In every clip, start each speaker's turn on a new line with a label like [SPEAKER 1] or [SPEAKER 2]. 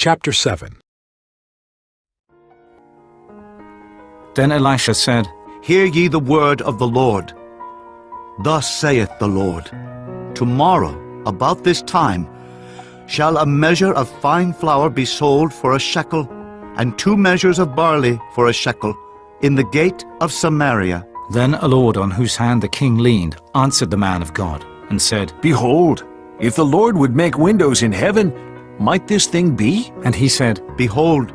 [SPEAKER 1] Chapter 7.
[SPEAKER 2] Then Elisha said,
[SPEAKER 3] Hear ye the word of the Lord. Thus saith the Lord, Tomorrow, about this time, shall a measure of fine flour be sold for a shekel, and 2 measures of barley for a shekel, in the gate of Samaria.
[SPEAKER 2] Then a lord on whose hand the king leaned answered the man of God, and said,
[SPEAKER 4] Behold, if the Lord would make windows in heaven, might this thing be?
[SPEAKER 2] And he said,
[SPEAKER 3] Behold,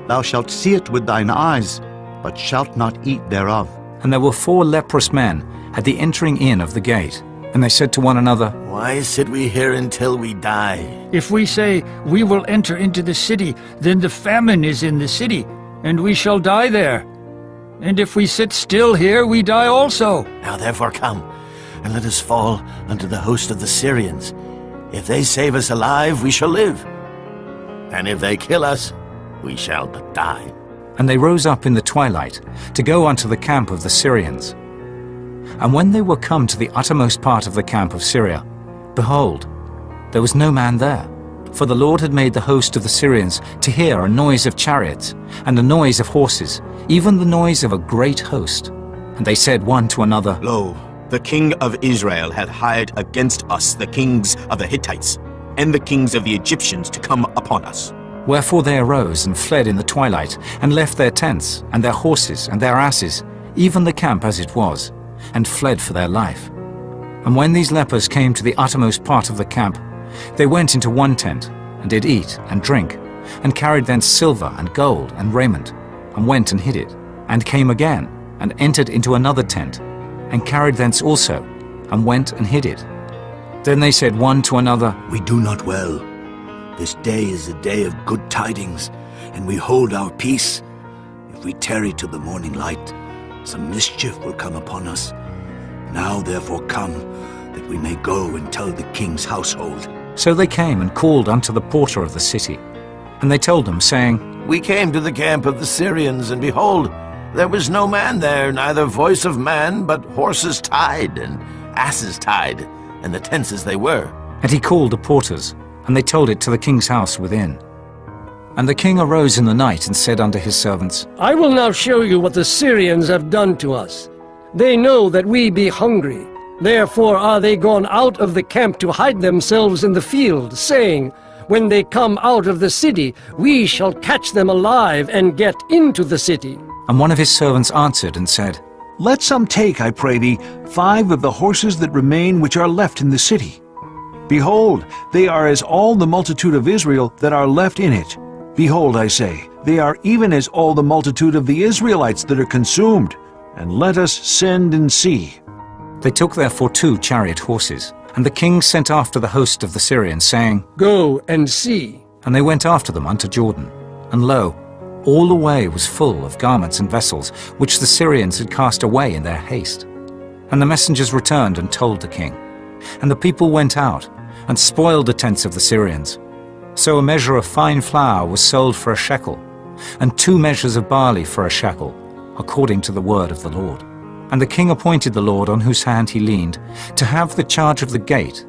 [SPEAKER 3] thou shalt see it with thine eyes, but shalt not eat thereof.
[SPEAKER 2] And there were 4 leprous men at the entering in of the gate. And they said to one another,
[SPEAKER 5] Why sit we here until we die?
[SPEAKER 6] If we say, We will enter into the city, then the famine is in the city, and we shall die there. And if we sit still here, we die also.
[SPEAKER 5] Now therefore come, and let us fall unto the host of the Syrians. If they save us alive, we shall live. And if they kill us, we shall but die.
[SPEAKER 2] And they rose up in the twilight to go unto the camp of the Syrians. And when they were come to the uttermost part of the camp of Syria, behold, there was no man there. For the Lord had made the host of the Syrians to hear a noise of chariots, and a noise of horses, even the noise of a great host. And they said one to another,
[SPEAKER 7] Lo, the king of Israel hath hired against us the kings of the Hittites, and the kings of the Egyptians to come upon us.
[SPEAKER 2] Wherefore they arose and fled in the twilight, and left their tents, and their horses, and their asses, even the camp as it was, and fled for their life. And when these lepers came to the uttermost part of the camp, they went into one tent, and did eat and drink, and carried thence silver and gold and raiment, and went and hid it, and came again, and entered into another tent, and carried thence also, and went and hid it. Then they said one to another,
[SPEAKER 3] We do not well. This day is a day of good tidings, and we hold our peace. If we tarry till the morning light, some mischief will come upon us. Now therefore come, that we may go and tell the king's household.
[SPEAKER 2] So they came and called unto the porter of the city. And they told them, saying,
[SPEAKER 5] We came to the camp of the Syrians, and behold, there was no man there, neither voice of man, but horses tied, and asses tied, and the tents as they were.
[SPEAKER 2] And he called the porters, and they told it to the king's house within. And the king arose in the night, and said unto his servants,
[SPEAKER 8] I will now show you what the Syrians have done to us. They know that we be hungry. Therefore are they gone out of the camp to hide themselves in the field, saying, When they come out of the city, we shall catch them alive and get into the city.
[SPEAKER 2] And one of his servants answered and said,
[SPEAKER 4] Let some take, I pray thee, 5 of the horses that remain which are left in the city. Behold, they are as all the multitude of Israel that are left in it. Behold, I say, they are even as all the multitude of the Israelites that are consumed. And let us send and see.
[SPEAKER 2] They took therefore 2 chariot horses, and the king sent after the host of the Syrians, saying,
[SPEAKER 8] Go and see.
[SPEAKER 2] And they went after them unto Jordan. And lo, all the way was full of garments and vessels, which the Syrians had cast away in their haste. And the messengers returned and told the king. And the people went out, and spoiled the tents of the Syrians. So a measure of fine flour was sold for a shekel, and 2 measures of barley for a shekel, according to the word of the Lord. And the king appointed the Lord on whose hand he leaned, to have the charge of the gate.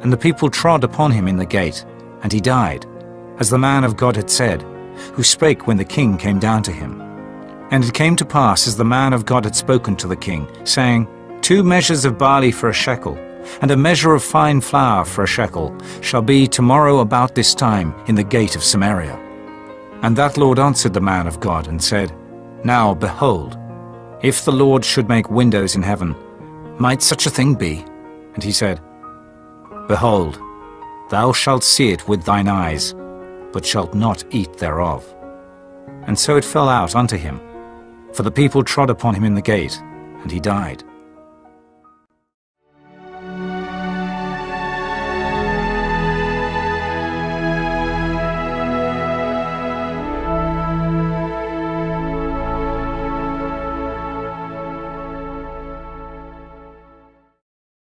[SPEAKER 2] And the people trod upon him in the gate, and he died, as the man of God had said, who spake when the king came down to him. And it came to pass, as the man of God had spoken to the king, saying, 2 measures of barley for a shekel, and a measure of fine flour for a shekel, shall be tomorrow about this time in the gate of Samaria. And that Lord answered the man of God, and said, Now, behold, if the Lord should make windows in heaven, might such a thing be? And he said, Behold, thou shalt see it with thine eyes, but shalt not eat thereof. And so it fell out unto him, for the people trod upon him in the gate, and he died.